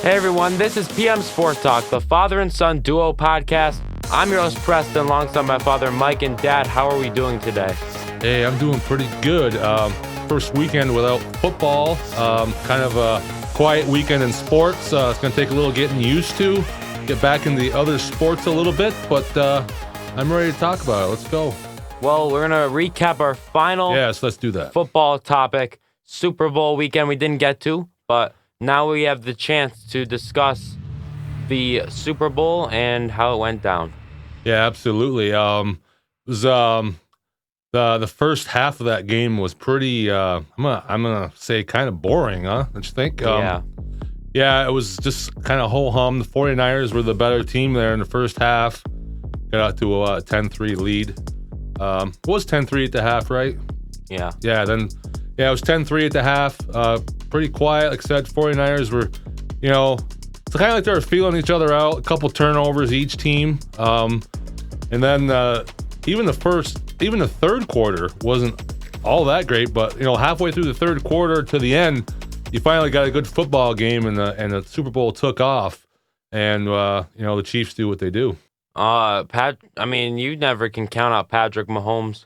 Hey everyone, this is PM Sport Talk, the father and son duo podcast. I'm your host Preston, alongside my father Mike and Dad. How are we doing today? Hey, I'm doing pretty good. First weekend without football, kind of a quiet weekend in sports. It's going to take a little getting used to, get back into the other sports a little bit, but I'm ready to talk about it. Let's go. Well, we're going to recap our final Yes, let's do that. football topic, Super Bowl weekend we didn't get to, but now we have the chance to discuss the Super Bowl and how it went down. Yeah, absolutely. It was the first half of that game was pretty. I'm gonna say kind of boring, huh? Don't you think? Yeah, it was just kind of ho hum. The 49ers were the better team there in the first half. Got out to a 10-3 lead. It was 10-3 at the half, right? Yeah. It was 10-3 at the half. Pretty quiet. Like I said, 49ers were, it's kind of like they were feeling each other out. A couple turnovers each team. And then even the third quarter wasn't all that great. But, halfway through the third quarter to the end, you finally got a good football game and the Super Bowl took off. And, the Chiefs do what they do. You never can count out Patrick Mahomes.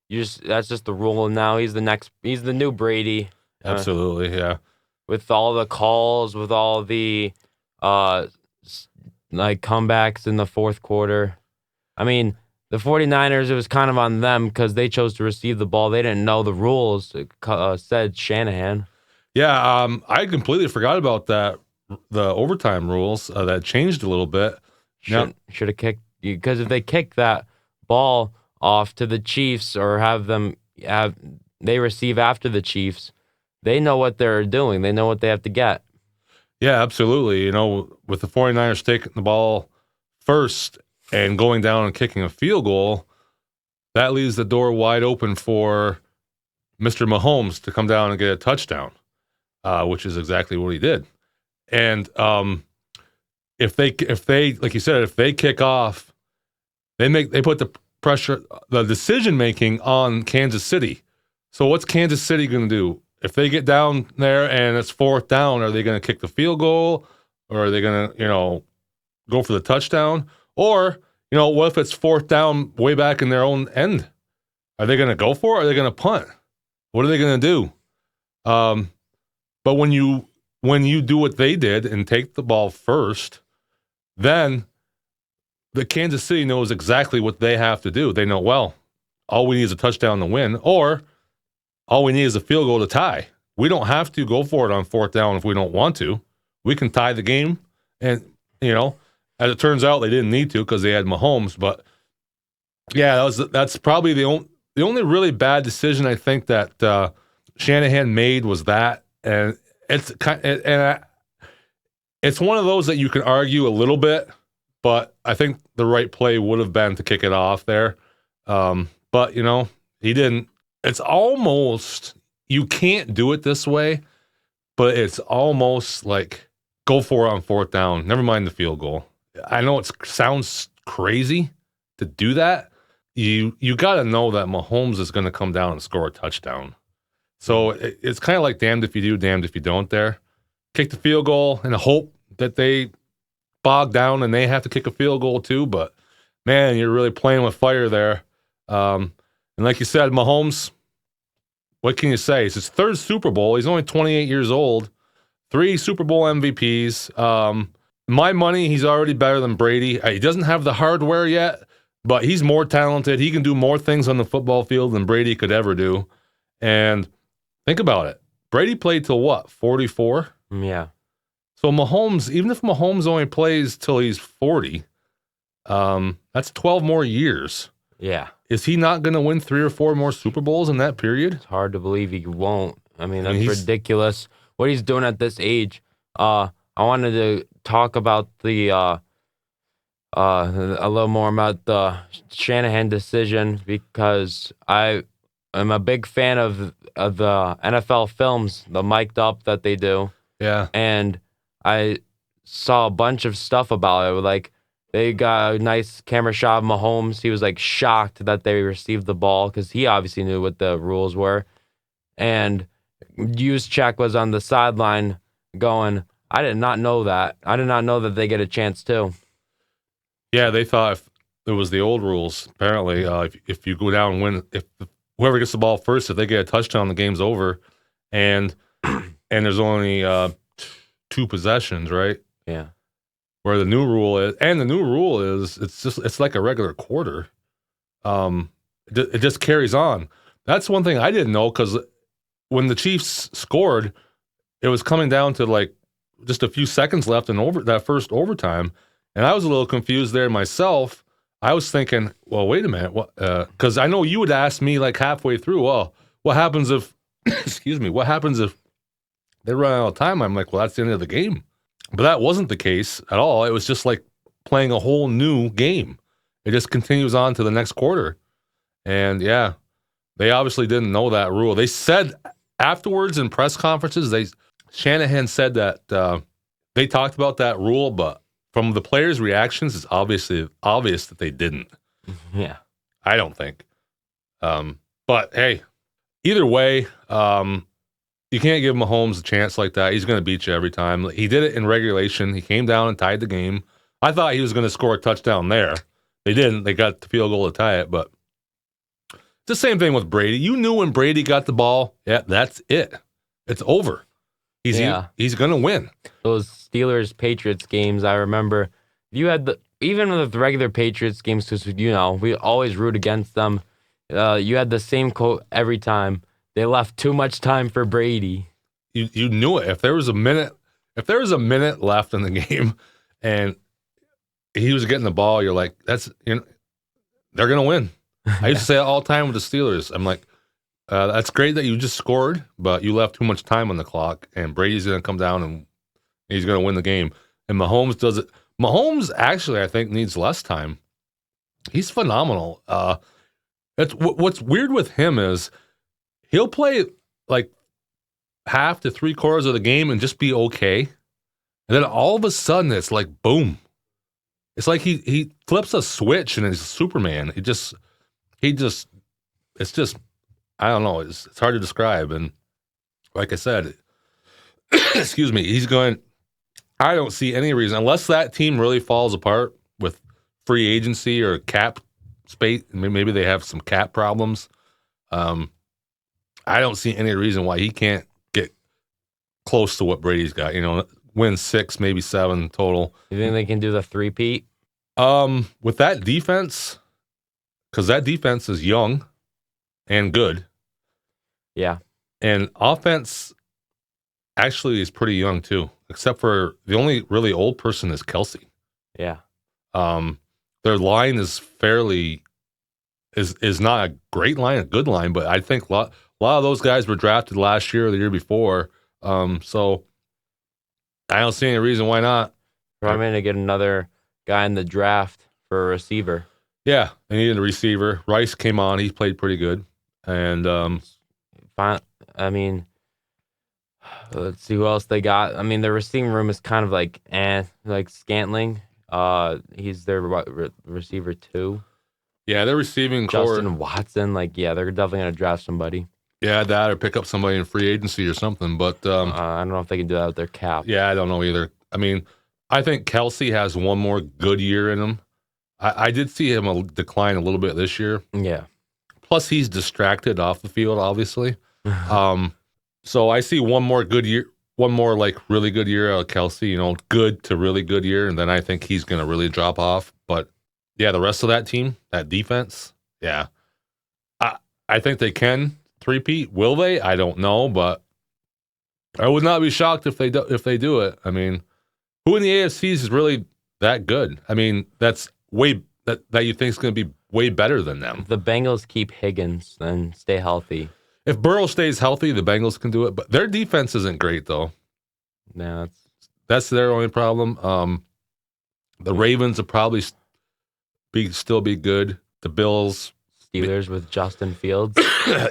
That's just the rule now. He's the new Brady. Absolutely, yeah. With all the calls, with all the comebacks in the fourth quarter. I mean, the 49ers, it was kind of on them because they chose to receive the ball. They didn't know the rules, said Shanahan. Yeah, I completely forgot about that. The overtime rules that changed a little bit. Should have kicked, because if they kick that ball off to the Chiefs or they receive after the Chiefs, they know what they're doing. They know what they have to get. Yeah, absolutely. With the 49ers taking the ball first and going down and kicking a field goal, that leaves the door wide open for Mr. Mahomes to come down and get a touchdown, which is exactly what he did. And if they like you said, if they kick off, they put the pressure, the decision making on Kansas City. So what's Kansas City going to do? If they get down there and it's fourth down, are they going to kick the field goal, or are they going to, go for the touchdown? Or, what if it's fourth down way back in their own end? Are they going to go for it? Or are they going to punt? What are they going to do? But when you do what they did and take the ball first, then the Kansas City knows exactly what they have to do. They know, well, all we need is a touchdown to win, or all we need is a field goal to tie. We don't have to go for it on fourth down if we don't want to. We can tie the game. And, as it turns out, they didn't need to because they had Mahomes. But, yeah, that's probably the only really bad decision I think that Shanahan made was that. And it's one of those that you can argue a little bit, but I think the right play would have been to kick it off there. But, he didn't. It's almost, you can't do it this way, but it's almost like go for it on fourth down. Never mind the field goal. I know it sounds crazy to do that. You got to know that Mahomes is going to come down and score a touchdown. So it's kind of like damned if you do, damned if you don't there. Kick the field goal and hope that they bog down and they have to kick a field goal too. But, man, you're really playing with fire there. And like you said, Mahomes, what can you say? It's his third Super Bowl. He's only 28 years old. 3 Super Bowl MVPs. My money, he's already better than Brady. He doesn't have the hardware yet, but he's more talented. He can do more things on the football field than Brady could ever do. And think about it. Brady played till what, 44? Yeah. So Mahomes, even if Mahomes only plays till he's 40, that's 12 more years. Yeah. Is he not going to win 3 or 4 more Super Bowls in that period? It's hard to believe he won't. That's ridiculous. What he's doing at this age. I wanted to talk about a little more about the Shanahan decision because I am a big fan of the NFL films, the mic'd up that they do. Yeah. And I saw a bunch of stuff about it. Like, they got a nice camera shot of Mahomes. He was, shocked that they received the ball because he obviously knew what the rules were. And Juszczyk was on the sideline going, I did not know that. I did not know that they get a chance too. Yeah, they thought if it was the old rules. Apparently, if you go down and win, if whoever gets the ball first, if they get a touchdown, the game's over. And there's only 2 possessions, right? Yeah. Where the new rule is, it's like a regular quarter. It just carries on. That's one thing I didn't know, because when the Chiefs scored, it was coming down to like just a few seconds left in that first overtime, and I was a little confused there myself. I was thinking, well, wait a minute, because I know you would ask me like halfway through, well, what happens if, excuse me, what happens if they run out of time? I'm like, well, that's the end of the game. But that wasn't the case at all. It was just like playing a whole new game. It just continues on to the next quarter. And yeah, they obviously didn't know that rule. They said afterwards in press conferences, Shanahan said that they talked about that rule, but from the players' reactions, it's obviously obvious that they didn't. Yeah. I don't think. But hey, either way, you can't give Mahomes a chance like that. He's going to beat you every time. He did it in regulation. He came down and tied the game. I thought he was going to score a touchdown there. They didn't. They got the field goal to tie it, but it's the same thing with Brady. You knew when Brady got the ball, yeah, that's it. It's over. He's going to win. Those Steelers-Patriots games, I remember, you had even with the regular Patriots games, because, we always root against them, you had the same quote every time. They left too much time for Brady. You knew it. If there was a minute left in the game and he was getting the ball, you're like, they're going to win. I used to say it all the time with the Steelers. I'm like, that's great that you just scored, but you left too much time on the clock, and Brady's going to come down and he's going to win the game. And Mahomes does it. Mahomes actually, I think, needs less time. He's phenomenal. What's weird with him is he'll play like half to 3/4 of the game and just be okay. And then all of a sudden, it's like, boom. It's like he flips a switch and he's Superman. It's just, I don't know. It's hard to describe. And like I said, excuse me, I don't see any reason, unless that team really falls apart with free agency or cap space. Maybe they have some cap problems. I don't see any reason why he can't get close to what Brady's got. Win 6, maybe 7 total. You think they can do the three-peat? With that defense, because that defense is young and good. Yeah. And offense actually is pretty young too, except for the only really old person is Kelce. Yeah. Their line is is not a great line, a good line, but I think a lot of those guys were drafted last year or the year before. So I don't see any reason why not. I'm going to get another guy in the draft for a receiver. Yeah, they needed a receiver. Rice came on. He played pretty good. And let's see who else they got. I mean, their receiving room is kind of like Scantling. He's their receiver 2. Yeah, they're receiving Justin Watson. They're definitely going to draft somebody. Yeah, that or pick up somebody in free agency or something. But I don't know if they can do that with their cap. Yeah, I don't know either. I mean, I think Kelce has one more good year in him. I did see him decline a little bit this year. Yeah. Plus, he's distracted off the field, obviously. So I see one more good year, one more really good year out of Kelce. Good to really good year, and then I think he's going to really drop off. But yeah, the rest of that team, that defense, yeah, I think they can three-peat. Will they? I don't know, but I would not be shocked if they do it. I mean, who in the AFC is really that good? I mean, that's that you think is going to be way better than them. The Bengals keep Higgins and stay healthy. If Burrow stays healthy, the Bengals can do it. But their defense isn't great, though. No, that's their only problem. The Ravens will probably still be good. The Bills, Steelers with Justin Fields.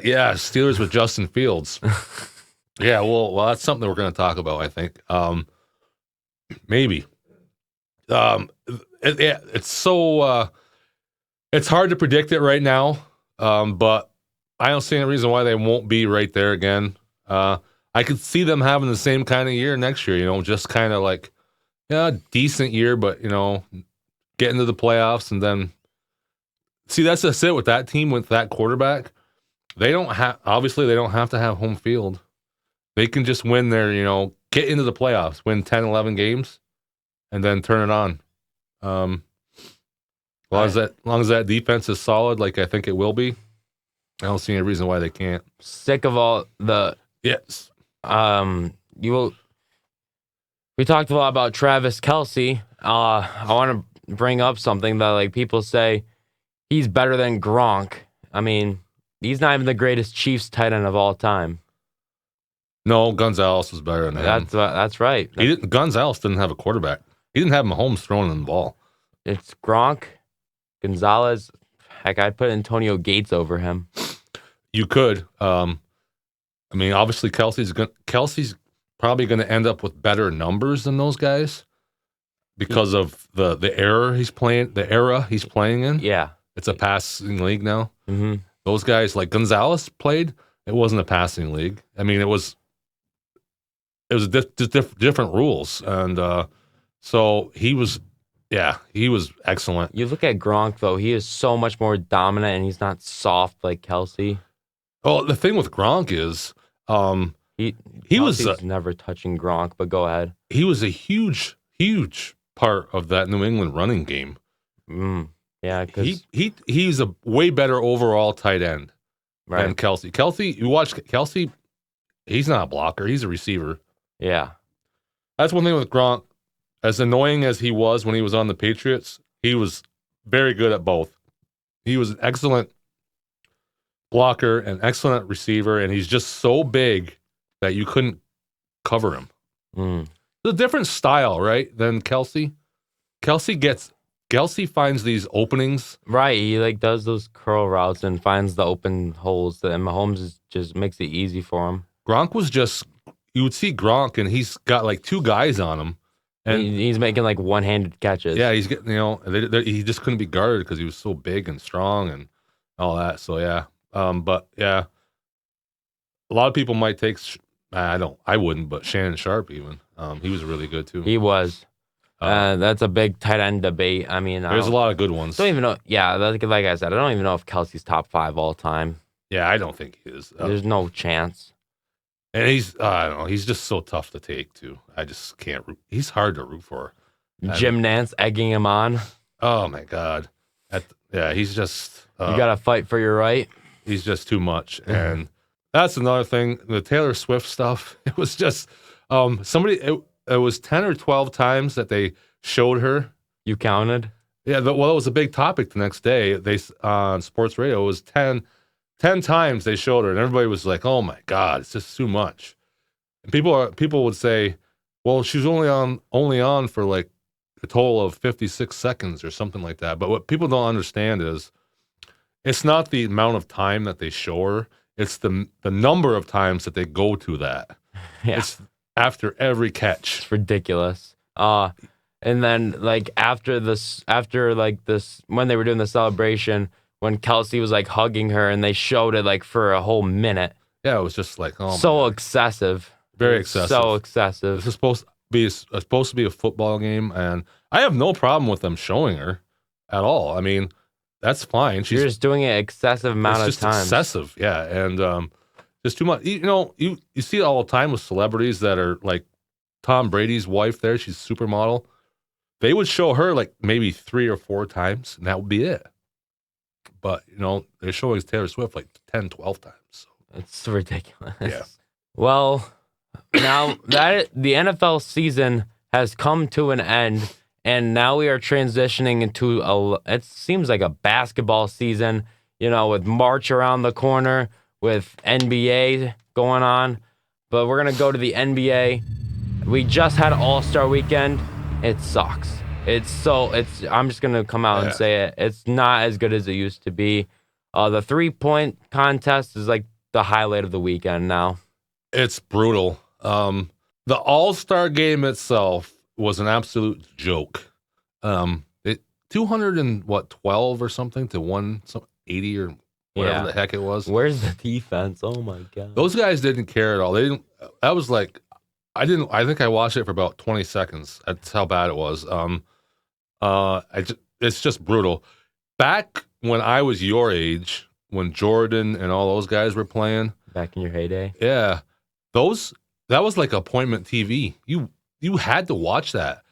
Yeah, Steelers with Justin Fields. Yeah, well, that's something we're going to talk about, I think. Maybe. It's so it's hard to predict it right now. But I don't see any reason why they won't be right there again. I could see them having the same kind of year next year, just kind of like, decent year, but, get into the playoffs and then see, that's just it with that team, with that quarterback. They don't have to have home field. They can just win their, get into the playoffs, win 10, 11 games, and then turn it on. As long as that defense is solid, like I think it will be, I don't see any reason why they can't. Sick of all the yes. We talked a lot about Travis Kelce. I want to bring up something that like people say he's better than Gronk. I mean, he's not even the greatest Chiefs tight end of all time. No, Gonzalez was better than him. That's right. Gonzalez didn't have a quarterback. He didn't have Mahomes throwing him the ball. It's Gronk, Gonzalez. Heck, I'd put Antonio Gates over him. You could. Obviously, Kelce's probably going to end up with better numbers than those guys because of the era he's playing in. Yeah. It's a passing league now. Mm-hmm. Those guys, like Gonzalez played, it wasn't a passing league. It was different rules. And so he was excellent. You look at Gronk, though, he is so much more dominant and he's not soft like Kelce. Oh, the thing with Gronk is he was never touching Gronk, but go ahead. He was a huge, huge part of that New England running game. Yeah, because he's a way better overall tight end than Kelce. You watch Kelce, he's not a blocker, he's a receiver. Yeah. That's one thing with Gronk. As annoying as he was when he was on the Patriots, he was very good at both. He was an excellent blocker, an excellent receiver, and he's just so big that you couldn't cover him. It's a different style, right, than Kelce. Kelce finds these openings. Right, he does those curl routes and finds the open holes, and Mahomes just makes it easy for him. Gronk was just, you would see Gronk, and he's got two guys on him. And he's making one-handed catches. Yeah, he's getting, he just couldn't be guarded because he was so big and strong and all that. So, yeah. But, yeah, a lot of people might take, I wouldn't, but Shannon Sharp even. He was really good, too. He was. That's a big tight end debate. There's a lot of good ones. Don't even know. Yeah, like I said, I don't even know if Kelce's top 5 all time. Yeah, I don't think he is. There's no chance. And he's, I don't know, he's just so tough to take, too. I just can't root. He's hard to root for. Jim Nantz egging him on. Oh, my God. He's just... you got to fight for your right. He's just too much. And that's another thing. The Taylor Swift stuff, it was just... it was 10 or 12 times that they showed her. You counted? Yeah, it was a big topic the next day. They on sports radio, it was 10 times they showed her, and everybody was like, "Oh my God, it's just too much." And people would say, "Well, she's only on for a total of 56 seconds or something like that." But what people don't understand is, it's not the amount of time that they show her; it's the number of times that they go to that. Yeah. It's after every catch. It's ridiculous. And then after this, when they were doing the celebration, when Kelce was hugging her and they showed it for a whole minute. Yeah, it was just so excessive. Very excessive. So excessive. This is supposed to be a football game, and I have no problem with them showing her at all. That's fine. You're just doing it excessive amount of times. It's just excessive, yeah, and just too much. You see it all the time with celebrities that are like Tom Brady's wife there. She's a supermodel. They would show her maybe 3 or 4 times, and that would be it. But, they're showing Taylor Swift 10, 12 times. So. It's ridiculous. Yeah. Well, now that the NFL season has come to an end, and now we are transitioning into it seems like a basketball season, with March around the corner, with NBA going on. But we're going to go to the NBA. We just had All-Star Weekend. It sucks. I'm just going to come out and say it. It's not as good as it used to be. The 3-point contest is the highlight of the weekend now. It's brutal. The All-Star game itself was an absolute joke. 212 or something to 180 or whatever the heck it was. Where's the defense? Oh my god. Those guys didn't care at all. They didn't. I was like, I think I watched it for about 20 seconds. That's how bad it was. It's just brutal. Back when I was your age, when Jordan and all those guys were playing, Back in your heyday. yeah, that was like appointment TV. You had to watch that.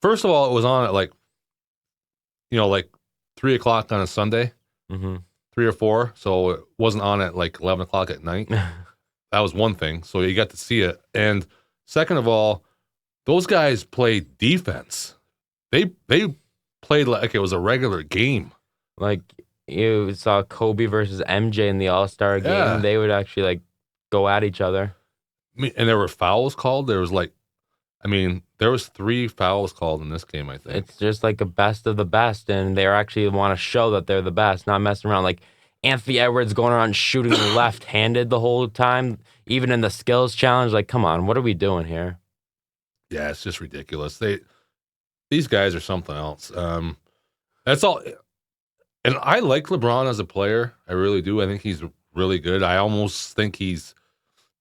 First of all, it was on at like 3:00 on a Sunday, Mm-hmm. 3 or 4. So it wasn't on at like 11 o'clock at night. That was one thing. So you got to see it. And second of all, those guys played defense. They played like it was a regular game. Like you saw Kobe versus MJ in the All-Star game. Yeah. They would actually like go at each other. And there were fouls called. There was there was 3 fouls called in this game, I think. It's just like a best of the best, and they actually want to show that they're the best, not messing around. Like Anthony Edwards going around shooting left-handed the whole time, even in the skills challenge. Like, come on, what are we doing here? Yeah, it's just ridiculous. These guys are something else. That's all. And I like LeBron as a player. I really do. I think he's really good. I almost think he's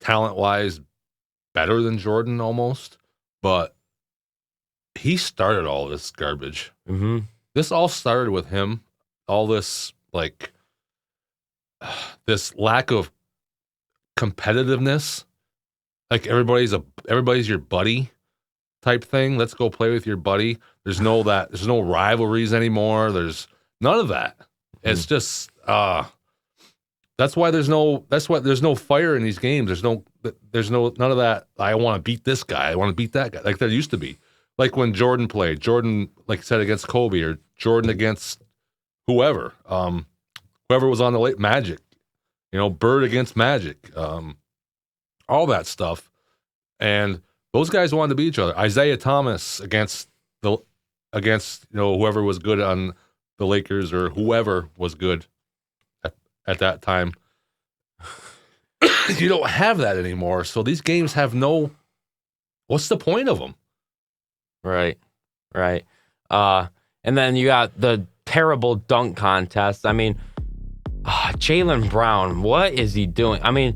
talent-wise better than Jordan almost. But he started all this garbage. Mm-hmm. This all started with him. All this, this lack of competitiveness. Like everybody's your buddy type thing. Let's go play with your buddy. There's no rivalries anymore. There's none of that. It's just that's why there's no fire in these games. There's none of that. I want to beat this guy. I want to beat that guy. Like there used to be. Like when Jordan played. Jordan, like I said, against Kobe, or Jordan against whoever. Whoever was on the late Magic. Bird against Magic. All that stuff. And those guys wanted to beat each other. Isaiah Thomas against whoever was good on the Lakers, or whoever was good at that time. You don't have that anymore. So these games have what's the point of them? Right. And then you got the terrible dunk contest. I mean, Jalen Brown, what is he doing? I mean,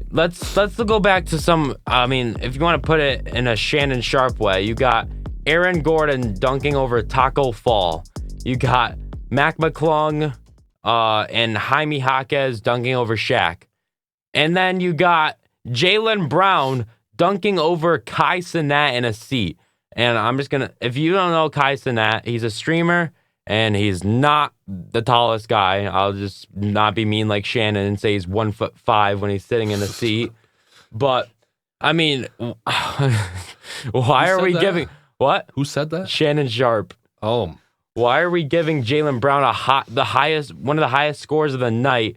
let's go back to some. I mean, if you want to put it in a Shannon Sharp way, you got Aaron Gordon dunking over Taco Fall. You got Mac McClung and Jaime Jaquez dunking over Shaq. And then you got Jalen Brown dunking over Kai Cenat in a seat. And I'm just going to, if you don't know Kai Cenat, he's a streamer and he's not the tallest guy. I'll just not be mean like Shannon and say he's 1'5" when he's sitting in a seat. But, I mean, why are we giving, what? Who said that? Shannon Sharp. Oh, why are we giving Jalen Brown one of the highest scores of the night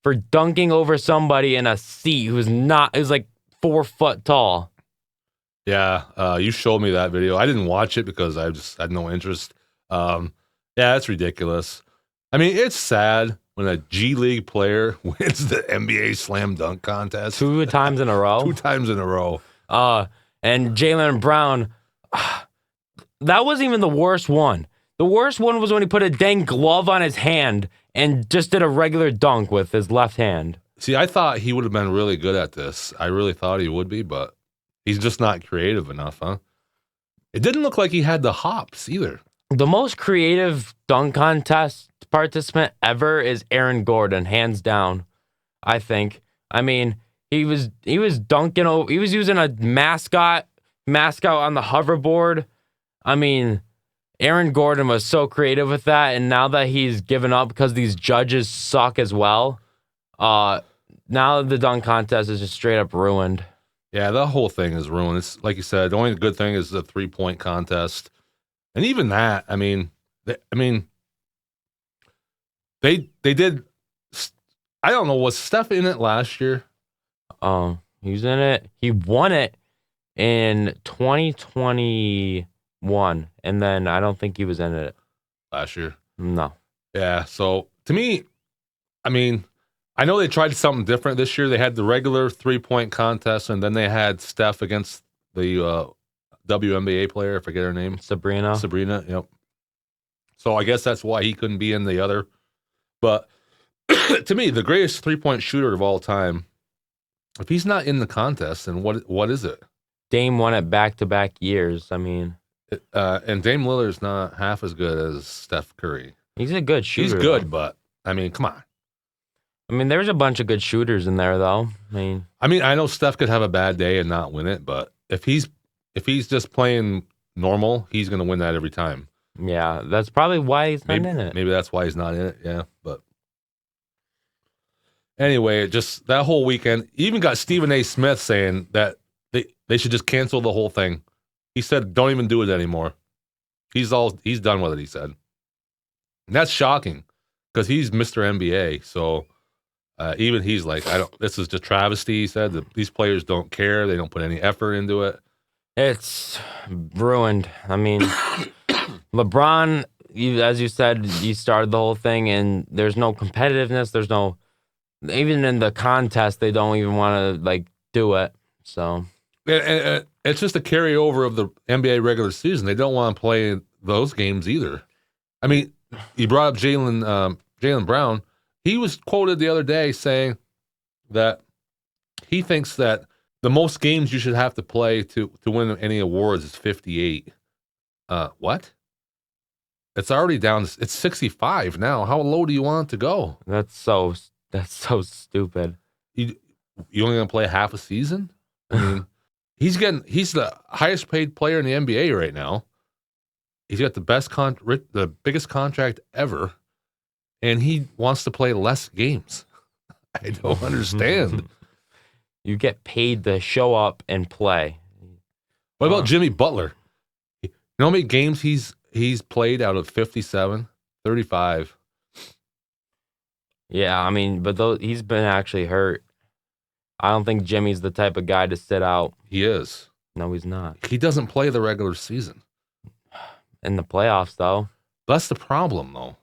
for dunking over somebody in a seat who's like 4 foot tall? Yeah, you showed me that video. I didn't watch it because I just had no interest. Yeah, that's ridiculous. I mean, it's sad when a G League player wins the NBA slam dunk contest. 2 times in a row? 2 times in a row. And Jalen Brown, that wasn't even the worst one. The worst one was when he put a dang glove on his hand and just did a regular dunk with his left hand. See, I thought he would have been really good at this. I really thought he would be, but he's just not creative enough, huh? It didn't look like he had the hops either. The most creative dunk contest participant ever is Aaron Gordon, hands down, I think. I mean, he was dunking over, he was using a mascot on the hoverboard. I mean, Aaron Gordon was so creative with that, and now that he's given up because these judges suck as well, now the dunk contest is just straight up ruined. Yeah, the whole thing is ruined. It's like you said, the only good thing is the 3-point contest. And even that, I mean, they did. I don't know, was Steph in it last year? He was in it. He won it in 2021, and then I don't think he was in it Last year. No. Yeah, so to me, I mean, I know they tried something different this year. They had the regular 3-point contest, and then they had Steph against the WNBA player. I forget her name. Sabrina, yep. So I guess that's why he couldn't be in the other. But to me, the greatest 3-point shooter of all time. If he's not in the contest, then what is it? Dame won it back-to-back years. I mean, and Dame Lillard's not half as good as Steph Curry. he's a good shooter. He's good, though. but I mean, come on. I mean, there's a bunch of good shooters in there, though. I mean, I know Steph could have a bad day and not win it, but if he's just playing normal, he's going to win that every time. Yeah, that's probably why he's not in it. Maybe that's why he's not in it. Yeah, but anyway, just that whole weekend. Even got Stephen A. Smith saying that they should just cancel the whole thing. He said, "Don't even do it anymore." He's done with it. He said, and that's shocking because he's Mr. NBA. So even he's like, This is just travesty. He said that these players don't care. They don't put any effort into it. It's ruined. I mean, LeBron, as you said, you started the whole thing, and there's no competitiveness. There's no, even in the contest, they don't even want to do it. So and it's just a carryover of the NBA regular season. They don't want to play those games either. I mean, you brought up Jalen Brown. He was quoted the other day saying that he thinks that the most games you should have to play to win any awards is 58. What? It's already down. It's 65 now. How low do you want it to go? That's so stupid. You only gonna play half a season? I mean, he's the highest paid player in the NBA right now. He's got the biggest contract ever, and he wants to play less games. I don't understand. You get paid to show up and play. What about Jimmy Butler? You know how many games he's played out of 57? 35. Yeah, I mean, but he's been actually hurt. I don't think Jimmy's the type of guy to sit out. He is. No, he's not. He doesn't play the regular season. In the playoffs, though. That's the problem, though.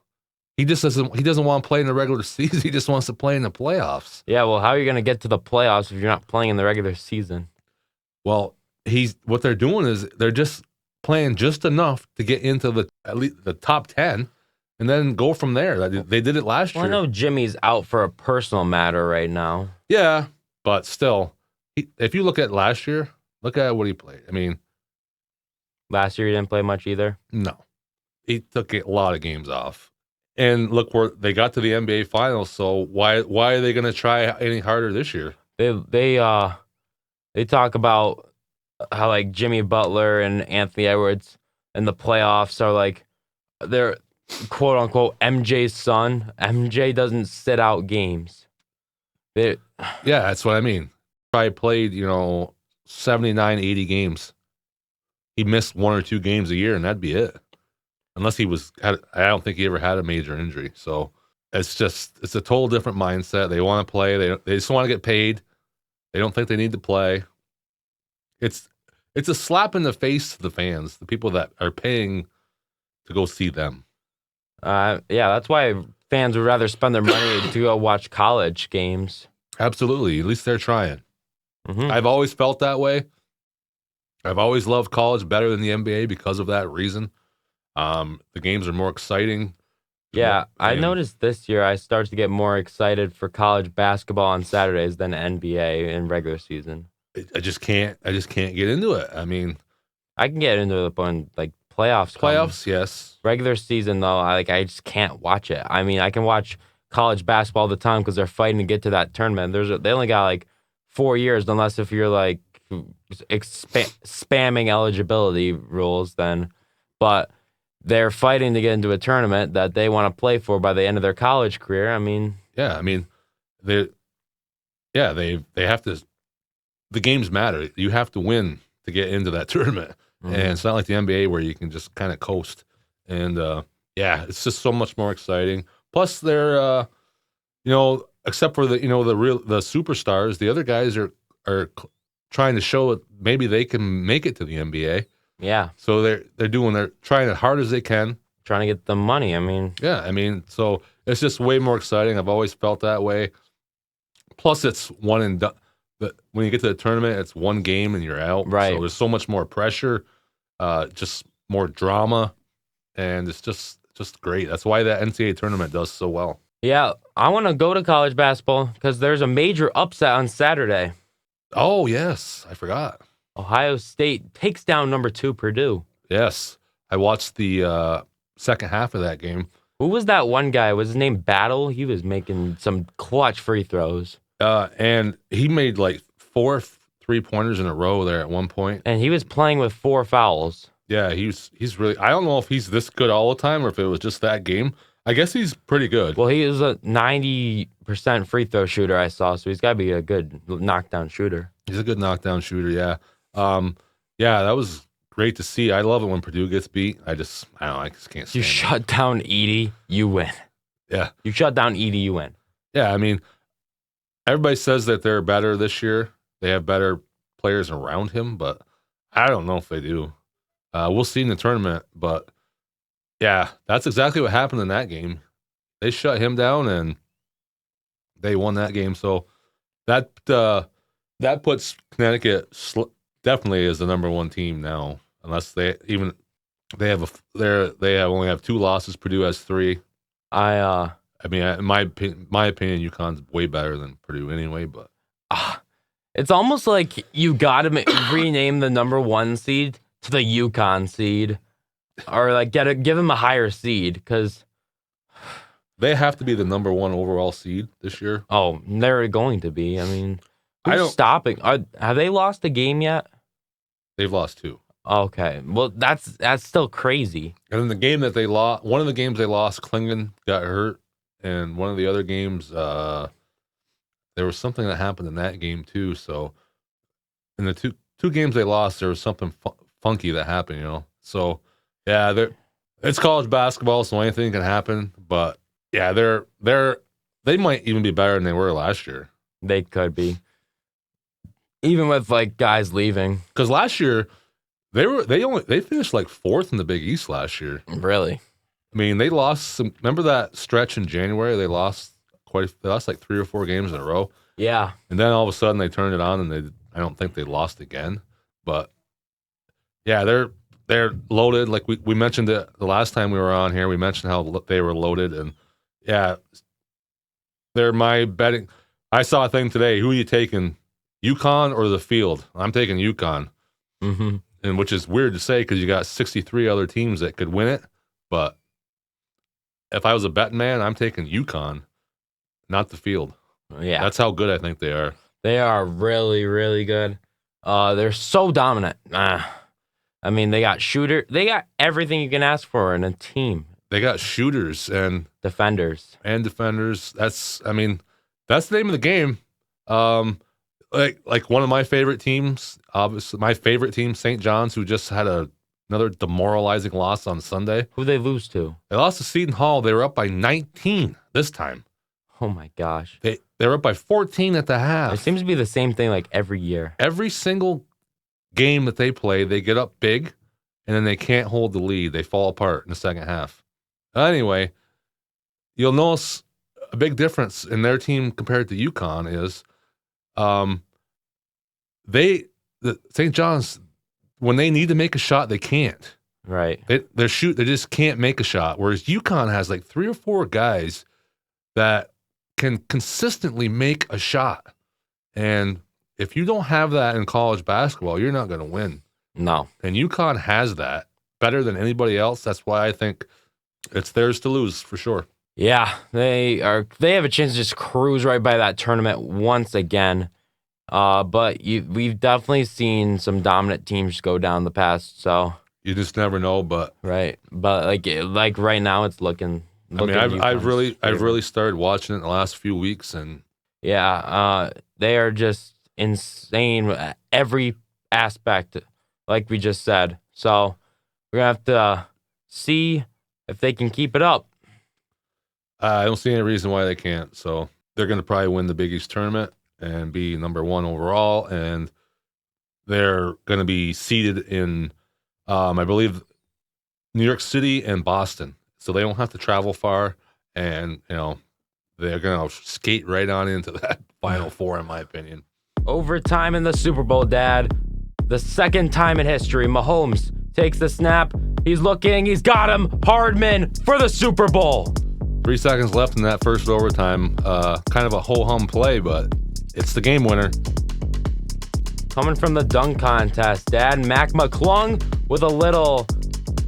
He doesn't want to play in the regular season. He just wants to play in the playoffs. Yeah, well, how are you going to get to the playoffs if you're not playing in the regular season? Well, what they're doing is they're just playing just enough to get into at least the top 10 and then go from there. They did it last year. I know Jimmy's out for a personal matter right now. Yeah, but still, if you look at last year, look at what he played. I mean, last year he didn't play much either? No. He took a lot of games off. And look where they got to the NBA Finals, so why are they going to try any harder this year? They talk about how Jimmy Butler and Anthony Edwards in the playoffs are they're quote unquote MJ's son. MJ doesn't sit out games. Yeah, that's what I mean. Probably played 79, 80 games. He missed 1 or 2 games a year, and that'd be it. Unless I don't think he ever had a major injury. So it's a total different mindset. They want to play. They just want to get paid. They don't think they need to play. It's a slap in the face to the fans, the people that are paying to go see them. Yeah, that's why fans would rather spend their money to go watch college games. Absolutely. At least they're trying. Mm-hmm. I've always felt that way. I've always loved college better than the NBA because of that reason. The games are more exciting. Yeah, I noticed this year I started to get more excited for college basketball on Saturdays than NBA in regular season. I just can't get into it. I mean, I can get into it when playoffs. Playoffs, yes. Regular season though, I just can't watch it. I mean, I can watch college basketball all the time because they're fighting to get to that tournament. They only got 4 years, unless if you're spamming eligibility rules, then. But they're fighting to get into a tournament that they want to play for by the end of their college career. I mean, they have to. The games matter. You have to win to get into that tournament, and it's not like the NBA where you can just kind of coast. And it's just so much more exciting. Plus, they're except for the superstars, the other guys are trying to show that maybe they can make it to the NBA. Yeah. So they're trying as hard as they can. Trying to get the money, I mean. Yeah, so it's just way more exciting. I've always felt that way. Plus, it's one and done. When you get to the tournament, it's one game and you're out. Right. So there's so much more pressure, just more drama, and it's just great. That's why that NCAA tournament does so well. Yeah, I want to go to college basketball because there's a major upset on Saturday. Oh, yes. I forgot. Ohio State takes down number 2 Purdue. Yes. I watched the second half of that game. Who was that one guy? Was his name Battle? He was making some clutch free throws. And he made like 4 3-pointers in a row there at one point. And he was playing with 4 fouls. Yeah, he's really. I don't know if he's this good all the time or if it was just that game. I guess he's pretty good. Well, he is a 90% free throw shooter, I saw, so he's got to be a good knockdown shooter. He's a good knockdown shooter, yeah. Yeah, that was great to see. I love it when Purdue gets beat. I just can't stand You shut down Edey, you win. Yeah. You shut down Edey, you win. Yeah, I mean, everybody says that they're better this year. They have better players around him, but I don't know if they do. We'll see in the tournament, but yeah, that's exactly what happened in that game. They shut him down and they won that game. So that puts Connecticut definitely as the number 1 team now, unless they only have 2 losses. Purdue has 3. I mean, in my opinion, UConn's way better than Purdue anyway. But it's almost like you got to rename the number 1 seed to the UConn seed, or like give them a higher seed because they have to be the number 1 overall seed this year. Oh, they're going to be. I mean, who's stopping? Have they lost a game yet? They've lost 2. Okay, well that's still crazy. And then the game that they lost, one of the games they lost, Klingon got hurt, and one of the other games, there was something that happened in that game too. So in the two games they lost, there was something funky that happened, you know. So yeah, it's college basketball, so anything can happen. But yeah, they might even be better than they were last year. They could be, even with like guys leaving. Because last year they finished like 4th in the Big East last year. Really? I mean, they lost some. Remember that stretch in January? They lost like 3 or 4 games in a row. Yeah. And then all of a sudden they turned it on, and I don't think they lost again. But yeah, they're loaded. Like we mentioned it the last time we were on here. We mentioned how they were loaded, and yeah, they're my betting. I saw a thing today. Who are you taking, UConn or the field? I'm taking UConn. Mm-hmm. And which is weird to say because you got 63 other teams that could win it. But if I was a betting man, I'm taking UConn, not the field. Yeah. That's how good I think they are. They are really, really good. They're so dominant. I mean, they got They got everything you can ask for in a team. They got shooters and defenders. That's the name of the game. Like one of my favorite teams, obviously my favorite team, St. John's, who just had another demoralizing loss on Sunday. Who they lose to? They lost to Seton Hall. They were up by 19 this time. Oh my gosh. They were up by 14 at the half. It seems to be the same thing like every year. Every single game that they play, they get up big, and then they can't hold the lead. They fall apart in the second half. Anyway, you'll notice a big difference in their team compared to UConn is St. John's, when they need to make a shot, they can't. Right. They just can't make a shot. Whereas UConn has like 3 or 4 guys that can consistently make a shot. And if you don't have that in college basketball, you're not going to win. No. And UConn has that better than anybody else. That's why I think it's theirs to lose for sure. Yeah, they have a chance to just cruise right by that tournament once again. But we've definitely seen some dominant teams go down the past, so you just never know. But right, but like right now, it's looking. I mean, I've really started watching it in the last few weeks, and yeah, they are just insane at every aspect, like we just said. So we're gonna have to see if they can keep it up. I don't see any reason why they can't. So they're going to probably win the Big East tournament and be number 1 overall. And they're going to be seated in, I believe, New York City and Boston. So they don't have to travel far. And, they're going to skate right on into that Final Four, in my opinion. Overtime in the Super Bowl, Dad. The second time in history, Mahomes takes the snap. He's looking. He's got him. Hardman for the Super Bowl. 3 seconds left in that first overtime. Kind of a ho-hum play, but it's the game winner. Coming from the dunk contest, Dad, Mac McClung with a little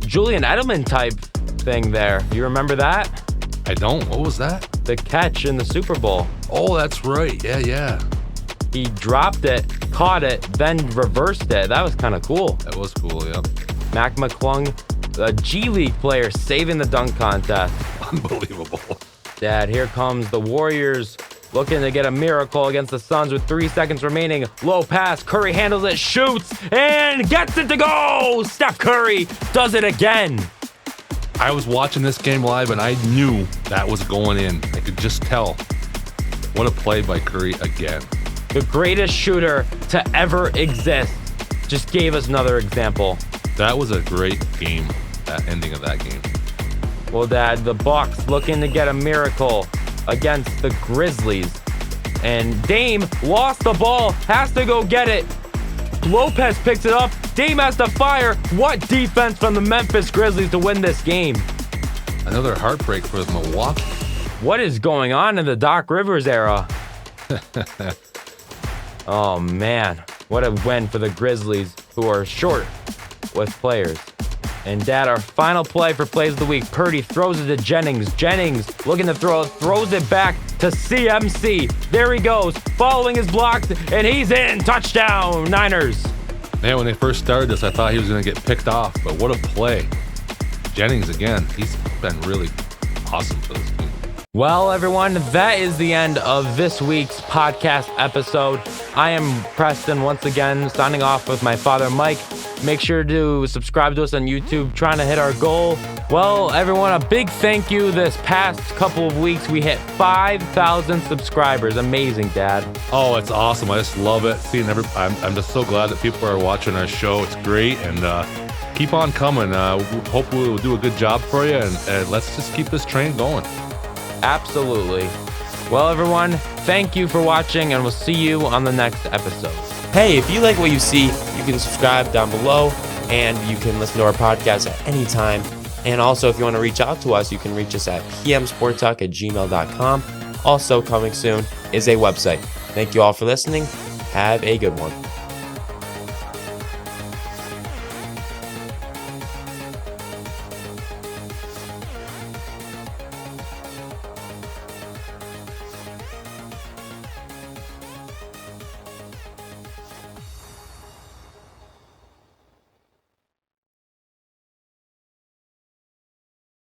Julian Edelman type thing there. You remember that? I don't. What was that? The catch in the Super Bowl. Oh, that's right. Yeah. He dropped it, caught it, then reversed it. That was kind of cool. That was cool, yeah. Mac McClung, a G League player, saving the dunk contest. Unbelievable. Dad, here comes the Warriors looking to get a miracle against the Suns with 3 seconds remaining. Low pass, Curry handles it, shoots, and gets it to go! Steph Curry does it again. I was watching this game live, and I knew that was going in. I could just tell. What a play by Curry again. The greatest shooter to ever exist just gave us another example. That was a great game, that ending of that game. Well, Dad, the Bucks looking to get a miracle against the Grizzlies. And Dame lost the ball, has to go get it. Lopez picks it up. Dame has to fire. What defense from the Memphis Grizzlies to win this game? Another heartbreak for Milwaukee. What is going on in the Doc Rivers era? Oh, man. What a win for the Grizzlies, who are short with players. And Dad, our final play for Plays of the Week. Purdy throws it to Jennings. Jennings looking to throw it, throws it back to CMC. There he goes, following his blocks, and he's in. Touchdown, Niners. Man, when they first started this, I thought he was going to get picked off, but what a play. Jennings again, he's been really awesome for this team. Well, everyone, that is the end of this week's podcast episode. I am Preston once again, signing off with my father, Mike. Make sure to subscribe to us on YouTube, trying to hit our goal. Well, everyone, a big thank you. This past couple of weeks, we hit 5,000 subscribers. Amazing, Dad. Oh, it's awesome. I just love it. Seeing I'm just so glad that people are watching our show. It's great, and keep on coming. Hope we'll do a good job for you, and let's just keep this train going. Absolutely. Well, everyone, thank you for watching, and we'll see you on the next episode. Hey, if you like what you see, you can subscribe down below, and you can listen to our podcast at any time. And also, if you want to reach out to us, you can reach us at pmsporttalk@gmail.com. Also coming soon is a website. Thank you all for listening. Have a good one.